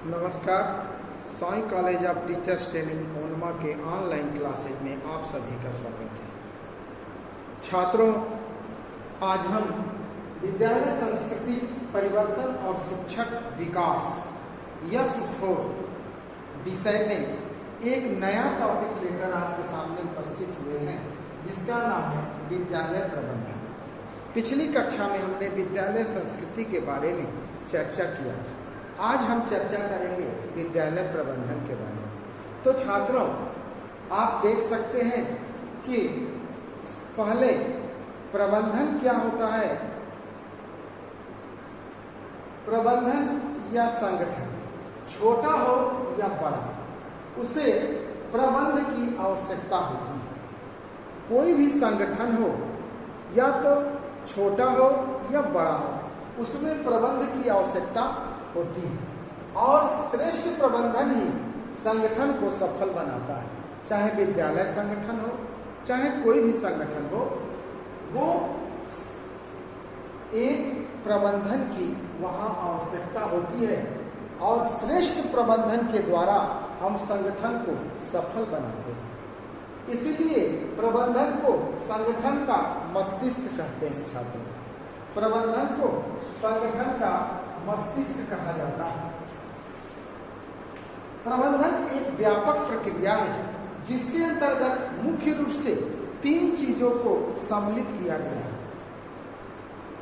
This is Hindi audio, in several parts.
नमस्कार। Sai college of teachers training ओनमा के ऑनलाइन क्लासेज में आप सभी का स्वागत है। छात्रों, आज हम विद्यालय संस्कृति परिवर्तन और शिक्षक विकास F4 विषय में एक नया टॉपिक लेकर आपके सामने उपस्थित हुए हैं, जिसका नाम है विद्यालय प्रबंधन। पिछली कक्षा में हमने विद्यालय संस्कृति के बारे में चर्चा किया था। आज हम चर्चा करेंगे विद्यालय प्रबंधन के बारे में। तो छात्रों, आप देख सकते हैं कि पहले प्रबंधन क्या होता है। प्रबंधन या संगठन छोटा हो या बड़ा, उसे प्रबंध की आवश्यकता होती है। कोई भी संगठन हो, या तो छोटा हो या बड़ा हो, उसमें प्रबंध की आवश्यकता होती है और श्रेष्ठ प्रबंधन ही संगठन को सफल बनाता है। चाहे विद्यालय संगठन हो, चाहे कोई भी संगठन हो, वो एक प्रबंधन की वहाँ आवश्यकता होती है और श्रेष्ठ प्रबंधन के द्वारा हम संगठन को सफल बनाते हैं। इसलिए प्रबंधन को संगठन का मस्तिष्क कहते हैं। छात्रों, प्रबंधन को संगठन का मस्तिष्क कहा जाता है। प्रबंधन एक व्यापक प्रक्रिया है, जिसके अंतर्गत मुख्य रूप से 3 चीजों को सम्मिलित किया गया है।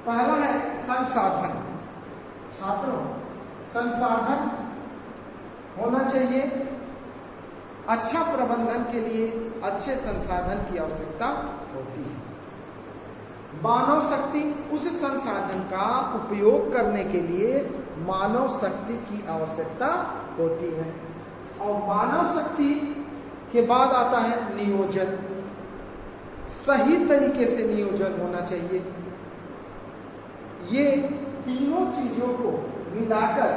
पहला है संसाधन। छात्रों, संसाधन होना चाहिए। अच्छा प्रबंधन के लिए अच्छे संसाधन की आवश्यकता होती है। मानव शक्ति, उस संसाधन का उपयोग करने के लिए मानव शक्ति की आवश्यकता होती है। और मानव शक्ति के बाद आता है नियोजन। सही तरीके से नियोजन होना चाहिए। ये तीनों चीजों को मिलाकर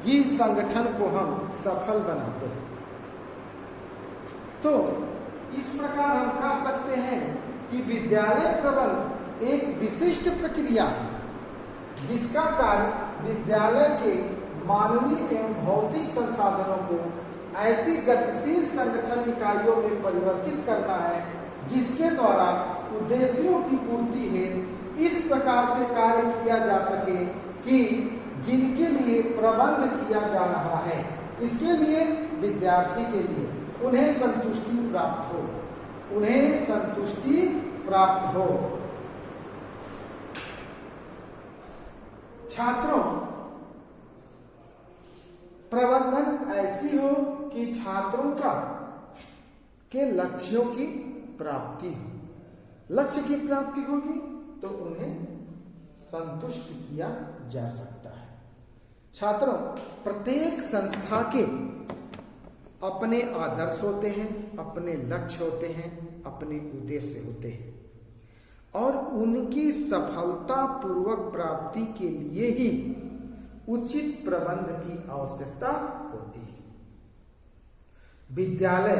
ये संगठन को हम सफल बनाते हैं। तो इस प्रकार हम कह सकते हैं कि विद्यालय प्रबंधन एक विशिष्ट प्रक्रिया है, जिसका कार्य विद्यालय के मानवीय एवं भौतिक संसाधनों को ऐसी गतिशील संगठन इकाइयों में परिवर्तित करना है, जिसके द्वारा उद्देश्यों की पूर्ति हेतु इस प्रकार से कार्य किया जा सके कि जिनके लिए प्रबंध किया जा रहा है, इसके लिए विद्यार्थी के लिए उन्हें संतुष्टि प्राप्त हो, उन्हें संतुष्टि प्राप्त हो। छात्रों, प्रबंधन ऐसी हो कि छात्रों के लक्ष्यों की प्राप्ति हो। लक्ष्य की प्राप्ति होगी तो उन्हें संतुष्ट किया जा सकता है। छात्रों, प्रत्येक संस्था के अपने आदर्श होते हैं, अपने लक्ष्य होते हैं, अपने उद्देश्य होते हैं और उनकी सफलता पूर्वक प्राप्ति के लिए ही उचित प्रबंध की आवश्यकता होती है। विद्यालय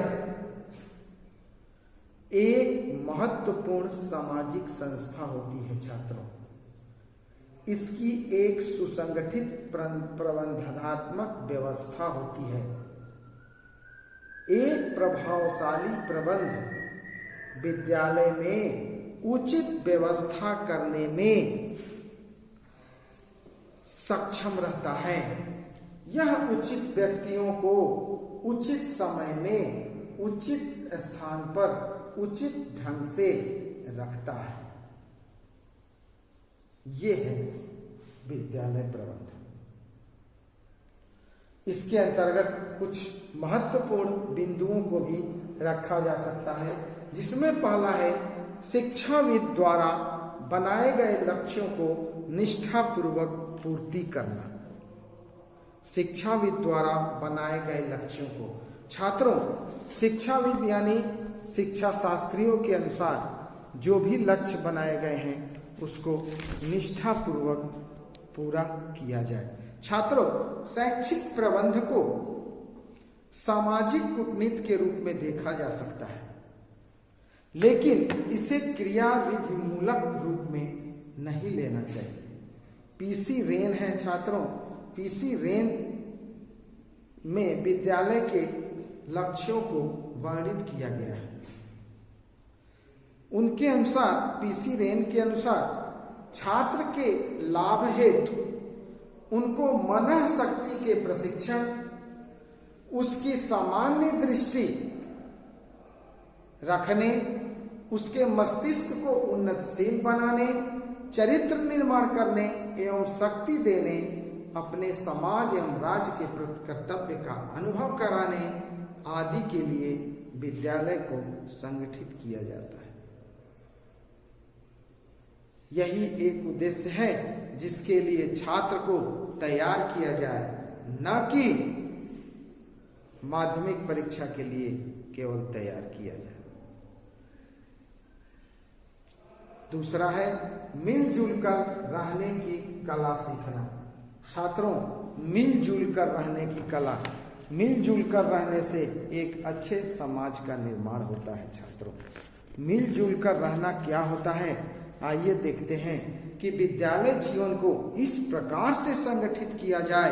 एक महत्वपूर्ण सामाजिक संस्था होती है। छात्रों, इसकी एक सुसंगठित प्रबंधनात्मक व्यवस्था होती है। एक प्रभावशाली प्रबंध विद्यालय में उचित व्यवस्था करने में सक्षम रहता है। यह उचित व्यक्तियों को उचित समय में उचित स्थान पर उचित ढंग से रखता है। ये है विद्यालय प्रबंधन। इसके अंतर्गत कुछ महत्वपूर्ण बिंदुओं को भी रखा जा सकता है, जिसमें पहला है शिक्षाविद द्वारा बनाए गए लक्ष्यों को निष्ठापूर्वक पूर्ति करना। शिक्षाविद द्वारा बनाए गए लक्ष्यों को, छात्रों, शिक्षाविद यानी शिक्षा शास्त्रियों के अनुसार जो भी लक्ष्य बनाए गए हैं उसको निष्ठापूर्वक पूरा किया जाए। छात्रों, शैक्षिक प्रबंध को सामाजिक कूटनीति के रूप में देखा जा सकता है, लेकिन इसे क्रियाविधि मूलक रूप में नहीं लेना चाहिए। पीसी रेन है। छात्रों, पीसी रेन में विद्यालय के लक्ष्यों को वर्णित किया गया है। उनके अनुसार, पीसी रेन के अनुसार, छात्र के लाभ हेतु उनको मनः शक्ति के प्रशिक्षण, उसकी सामान्य दृष्टि रखने, उसके मस्तिष्क को उन्नतशील बनाने, चरित्र निर्माण करने एवं शक्ति देने, अपने समाज एवं राज्य के प्रति कर्तव्य का अनुभव कराने आदि के लिए विद्यालय को संगठित किया जाता है। यही एक उद्देश्य है जिसके लिए छात्र को तैयार किया जाए, न कि माध्यमिक परीक्षा के लिए केवल तैयार किया जाए। दूसरा है मिलजुल कर रहने की कला सीखना। छात्रों, मिलजुल कर रहने की कला, मिलजुल कर रहने से एक अच्छे समाज का निर्माण होता है। छात्रों, मिलजुल कर रहना क्या होता है, आइए देखते हैं कि विद्यालय जीवन को इस प्रकार से संगठित किया जाए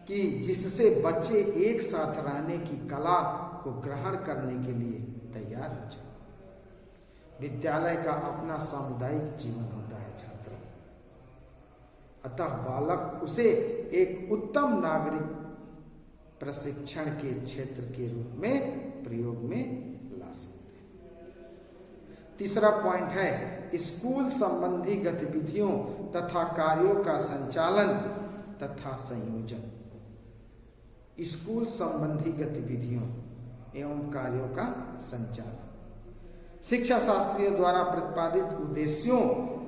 कि जिससे बच्चे एक साथ रहने की कला को ग्रहण करने के लिए तैयार हो जाए। विद्यालय का अपना सामुदायिक जीवन होता है छात्रों, अतः बालक उसे एक उत्तम नागरिक प्रशिक्षण के क्षेत्र के रूप में प्रयोग में ला सकते हैं। तीसरा पॉइंट है स्कूल संबंधी गतिविधियों तथा कार्यों का संचालन तथा संयोजन। स्कूल संबंधी गतिविधियों एवं कार्यों का संचालन शिक्षा शास्त्रियों द्वारा प्रतिपादित उद्देश्यों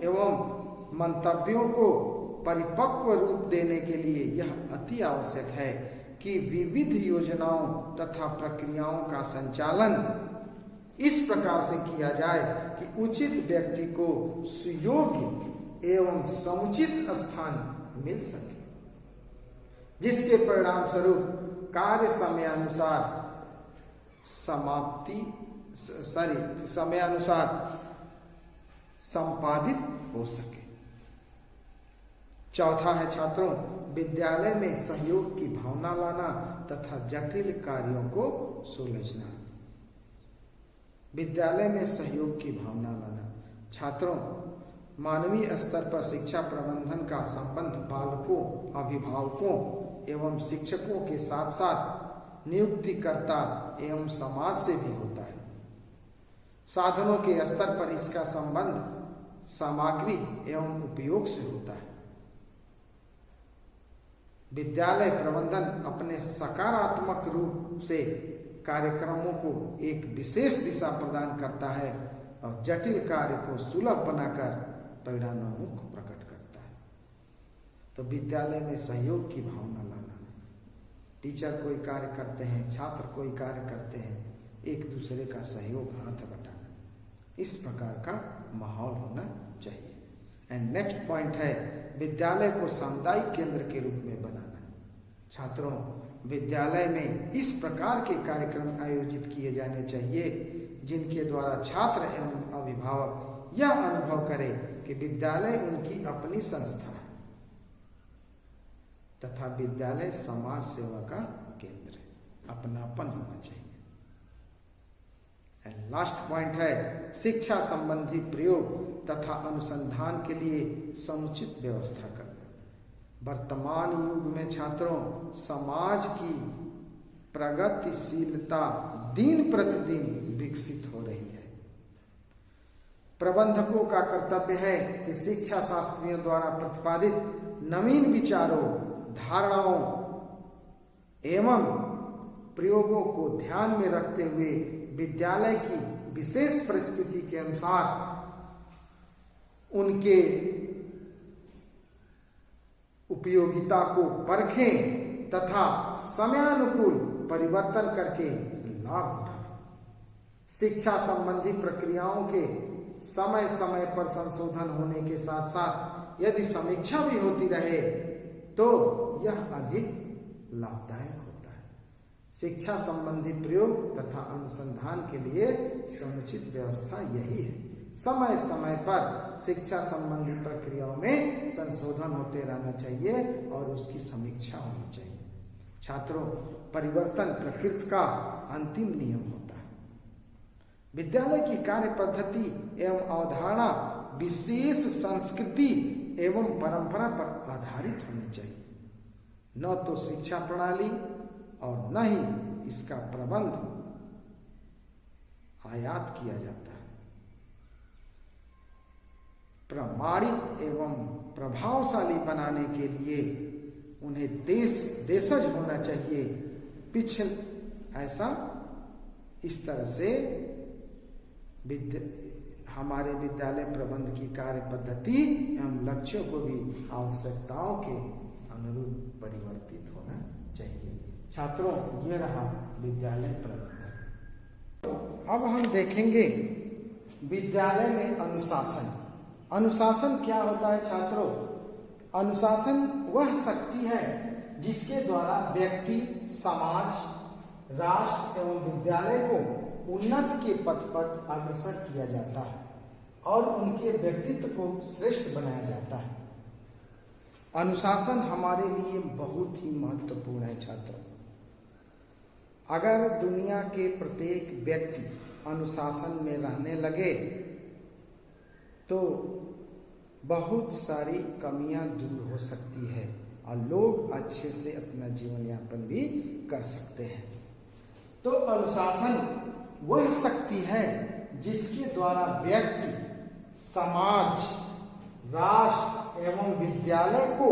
एवं मंतव्यों को परिपक्व रूप देने के लिए यह अति आवश्यक है कि विविध योजनाओं तथा प्रक्रियाओं का संचालन इस प्रकार से किया जाए कि उचित व्यक्ति को सुयोग्य एवं समुचित स्थान मिल सके, जिसके परिणाम स्वरूप कार्य समयानुसार संपादित हो सके। चौथा है छात्रों, विद्यालय में सहयोग की भावना लाना तथा जटिल कार्यों को सुलझना। विद्यालय में सहयोग की भावना लाना। छात्रों, मानवीय स्तर पर शिक्षा प्रबंधन का संबंध बालकों, अभिभावकों एवं शिक्षकों के साथ साथ नियुक्तिकर्ता एवं समाज से भी होता है। साधनों के स्तर पर इसका संबंध सामग्री एवं उपयोग से होता है। विद्यालय प्रबंधन अपने सकारात्मक रूप से कार्यक्रमों को एक विशेष दिशा प्रदान करता है और जटिल कार्य को सुलभ बनाकर परिणामों को प्रकट करता है। तो विद्यालय में सहयोग की भावना लाना, टीचर कोई कार्य करते हैं, छात्र कोई कार्य करते हैं, एक दूसरे का सहयोग, हाथ बटाना, इस प्रकार का माहौल होना चाहिए। एंड नेक्स्ट पॉइंट है विद्यालय को सामुदायिक केंद्र के रूप में बनाना। छात्रों, विद्यालय में इस प्रकार के कार्यक्रम आयोजित किए जाने चाहिए जिनके द्वारा छात्र एवं अभिभावक यह अनुभव करें कि विद्यालय उनकी अपनी संस्था है तथा विद्यालय समाज सेवा का केंद्र है, अपनापन होना चाहिए। एंड लास्ट पॉइंट है शिक्षा संबंधी प्रयोग तथा अनुसंधान के लिए समुचित व्यवस्था करना। वर्तमान युग में छात्रों, समाज की प्रगतिशीलता दिन प्रतिदिन विकसित हो रही है। प्रबंधकों का कर्तव्य है कि शिक्षा शास्त्रियों द्वारा प्रतिपादित नवीन विचारों, धारणाओं एवं प्रयोगों को ध्यान में रखते हुए विद्यालय की विशेष परिस्थिति के अनुसार उनके उपयोगिता को परखें तथा समयानुकूल परिवर्तन करके लाभ उठाएं। शिक्षा संबंधी प्रक्रियाओं के समय समय पर संशोधन होने के साथ साथ यदि समीक्षा भी होती रहे तो यह अधिक लाभदायक होता है। शिक्षा संबंधी प्रयोग तथा अनुसंधान के लिए समुचित व्यवस्था यही है। समय समय पर शिक्षा संबंधी प्रक्रियाओं में संशोधन होते रहना चाहिए और उसकी समीक्षा होनी चाहिए। छात्रों, परिवर्तन प्रकृति का अंतिम नियम होता है। विद्यालय की कार्य पद्धति एवं अवधारणा विशेष संस्कृति एवं परंपरा पर आधारित होनी चाहिए, न तो शिक्षा प्रणाली और न ही इसका प्रबंध आयात किया जाता है। प्रमाणित एवं प्रभावशाली बनाने के लिए उन्हें देशज होना चाहिए। ऐसा इस तरह से हमारे विद्यालय प्रबंध की कार्य पद्धति एवं लक्ष्यों को भी आवश्यकताओं के अनुरूप परिवर्तित होना चाहिए। छात्रों, ये रहा विद्यालय प्रबंधन। अब हम देखेंगे विद्यालय में अनुशासन। अनुशासन क्या होता है छात्रों? अनुशासन वह शक्ति है जिसके द्वारा व्यक्ति, समाज, राष्ट्र एवं विद्यालय को उन्नति के पथ पर अग्रसर किया जाता है और उनके व्यक्तित्व को श्रेष्ठ बनाया जाता है। अनुशासन हमारे लिए बहुत ही महत्वपूर्ण है छात्रों। अगर दुनिया के प्रत्येक व्यक्ति अनुशासन में रहने लगे तो बहुत सारी कमियां दूर हो सकती है और लोग अच्छे से अपना जीवन यापन भी कर सकते हैं। तो अनुशासन वह शक्ति है जिसके द्वारा व्यक्ति, समाज, राष्ट्र एवं विद्यालय को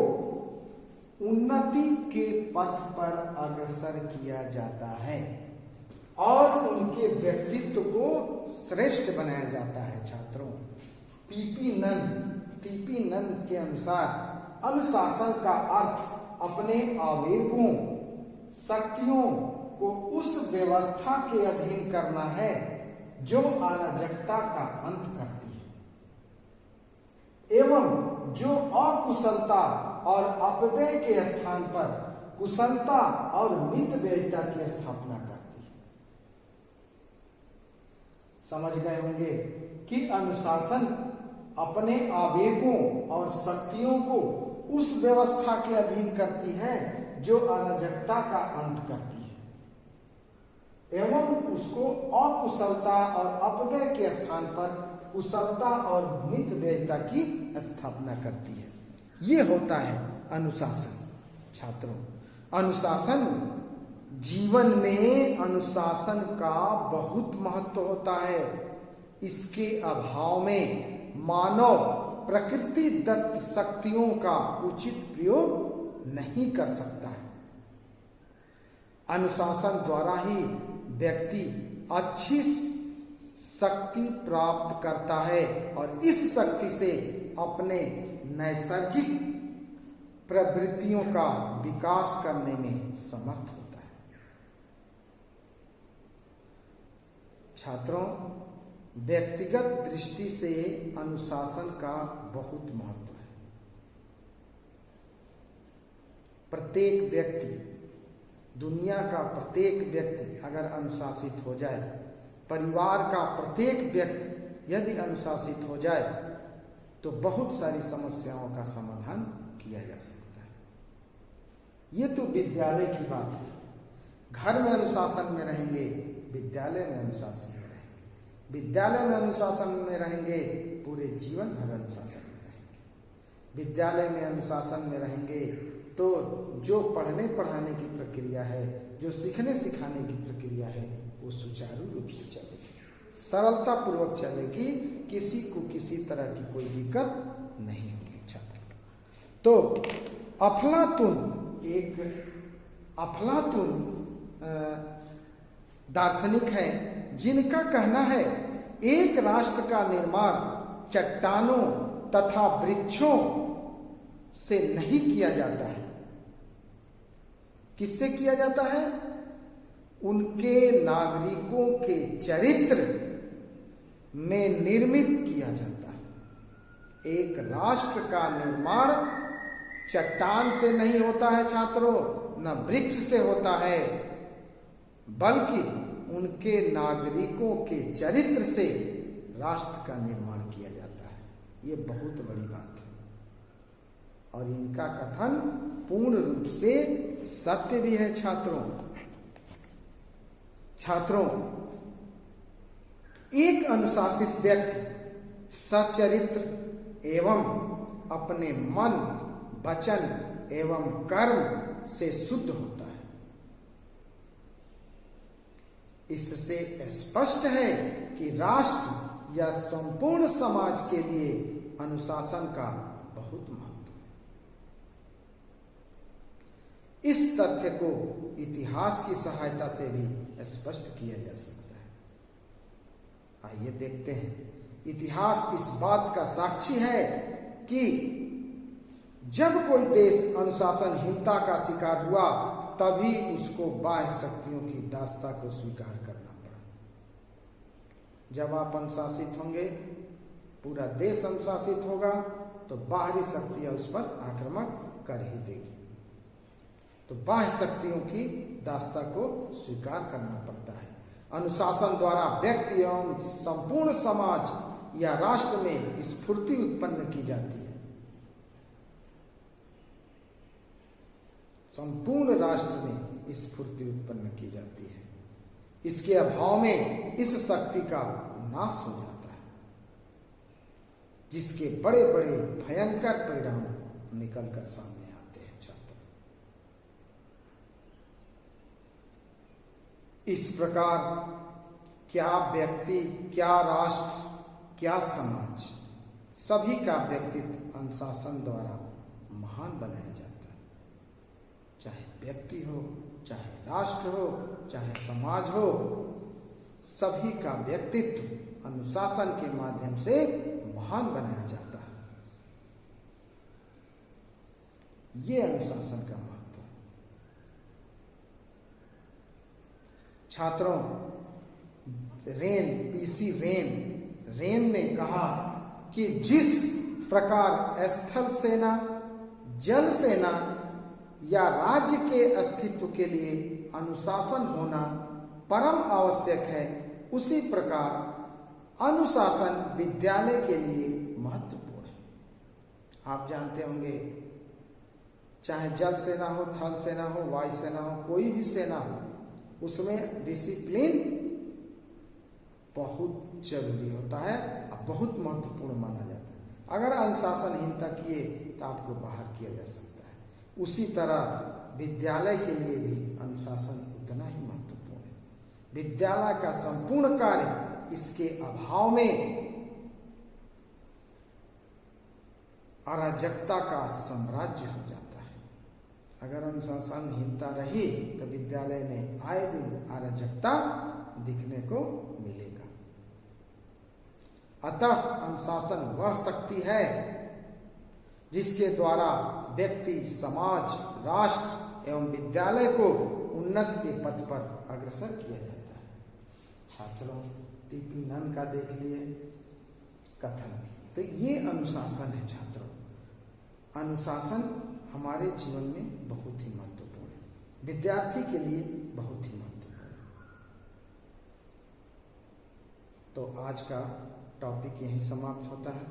उन्नति के पथ पर अग्रसर किया जाता है और उनके व्यक्तित्व को श्रेष्ठ बनाया जाता है। छात्रों, टीपी नंद के अनुसार अनुशासन का अर्थ अपने आवेगों, शक्तियों को उस व्यवस्था के अधीन करना है जो अराजकता का अंत करती है एवं जो अकुशलता और अपव्यय के स्थान पर कुशलता और मितव्ययिता की स्थापना करती है। समझ गए होंगे कि अनुशासन अपने आवेगों और शक्तियों को उस व्यवस्था के अधीन करती है जो अराजकता का अंत करती है एवं उसको अकुशलता और अपव्यय के स्थान पर कुशलता और मितव्ययिता की स्थापना करती है। ये होता है अनुशासन। छात्रों, अनुशासन जीवन में अनुशासन का बहुत महत्व होता है। इसके अभाव में मानव प्रकृति दत्त शक्तियों का उचित प्रयोग नहीं कर सकता है। अनुशासन द्वारा ही व्यक्ति अच्छी शक्ति प्राप्त करता है और इस शक्ति से अपने नैसर्गिक प्रवृत्तियों का विकास करने में समर्थ होता है। छात्रों, व्यक्तिगत दृष्टि से अनुशासन का बहुत महत्व है। प्रत्येक व्यक्ति, दुनिया का प्रत्येक व्यक्ति अगर अनुशासित हो जाए, परिवार का प्रत्येक व्यक्ति यदि अनुशासित हो जाए तो बहुत सारी समस्याओं का समाधान किया जा सकता है। ये तो विद्यालय की बात है। घर में अनुशासन में रहेंगे, विद्यालय में अनुशासन में रहेंगे। विद्यालय में अनुशासन में रहेंगे, पूरे जीवन भर अनुशासन में रहेंगे। विद्यालय में अनुशासन में रहेंगे तो जो पढ़ने पढ़ाने की प्रक्रिया है, जो सीखने सिखाने की प्रक्रिया है, वो सुचारू रूप से चलेगी, सरलता पूर्वक चलेगी, किसी को किसी तरह की कोई दिक्कत नहीं होगी। छात्र, तो अफलातून दार्शनिक है जिनका कहना है एक राष्ट्र का निर्माण चट्टानों तथा वृक्षों से नहीं किया जाता है। किससे किया जाता है? उनके नागरिकों के चरित्र में निर्मित किया जाता है। एक राष्ट्र का निर्माण चट्टान से नहीं होता है छात्रों, न वृक्ष से होता है, बल्कि उनके नागरिकों के चरित्र से राष्ट्र का निर्माण किया जाता है। ये बहुत बड़ी बात है। और इनका कथन पूर्ण रूप से सत्य भी है। छात्रों, एक अनुशासित व्यक्ति सच्चरित्र एवं अपने मन, वचन एवं कर्म से शुद्ध होता है। इससे स्पष्ट है कि राष्ट्र या संपूर्ण समाज के लिए अनुशासन का बहुत महत्व है। इस तथ्य को इतिहास की सहायता से भी स्पष्ट किया जा सकता है। आइए देखते हैं। इतिहास इस बात का साक्षी है कि जब कोई देश अनुशासनहीनता का शिकार हुआ, तभी उसको बाह्य शक्तियों की दासता को स्वीकार करना पड़ा। जब आप अनुशासित होंगे, पूरा देश अनुशासित होगा, तो बाहरी शक्तियां उस पर आक्रमण कर ही देगी। तो बाह्य शक्तियों की दासता को स्वीकार करना पड़ता है। अनुशासन द्वारा व्यक्ति एवं संपूर्ण समाज या राष्ट्र में स्फूर्ति उत्पन्न की जाती है। संपूर्ण राष्ट्र में स्फूर्ति उत्पन्न की जाती है। इसके अभाव में इस शक्ति का नाश हो जाता है, जिसके बड़े बड़े भयंकर परिणाम निकलकर सामने आते हैं। छात्र, इस प्रकार क्या व्यक्ति, क्या राष्ट्र, क्या समाज, सभी का व्यक्तित्व अनुशासन द्वारा महान बनाया जाता है। चाहे व्यक्ति हो, चाहे राष्ट्र हो, चाहे समाज हो, सभी का व्यक्तित्व अनुशासन के माध्यम से महान बनाया जाता है। ये अनुशासन का महत्व है। छात्रों, पीसी रेन ने कहा कि जिस प्रकार स्थल सेना, जल सेना या राज्य के अस्तित्व के लिए अनुशासन होना परम आवश्यक है, उसी प्रकार अनुशासन विद्यालय के लिए महत्वपूर्ण है। आप जानते होंगे, चाहे जल सेना हो, थल सेना हो, वायु सेना हो, कोई भी सेना हो, उसमें डिसिप्लिन बहुत जरूरी होता है और बहुत महत्वपूर्ण माना जाता है। अगर अनुशासनहीनता किए तो आपको बाहर किया जा सकता है। उसी तरह विद्यालय के लिए भी अनुशासन उतना ही महत्वपूर्ण है। विद्यालय का संपूर्ण कार्य इसके अभाव में अराजकता का साम्राज्य हो जाता है। अगर अनुशासनहीनता रही तो विद्यालय में आए दिन अराजकता दिखने को मिलेगा। अतः अनुशासन वह शक्ति है जिसके द्वारा व्यक्ति, समाज, राष्ट्र एवं विद्यालय को उन्नति के पथ पर अग्रसर किया जाता है। छात्रों, टीपी नन का देख लिए कथन। तो ये अनुशासन है छात्रों। अनुशासन हमारे जीवन में बहुत ही महत्वपूर्ण है, विद्यार्थी के लिए बहुत ही महत्वपूर्ण है। तो आज का टॉपिक यहीं समाप्त होता है।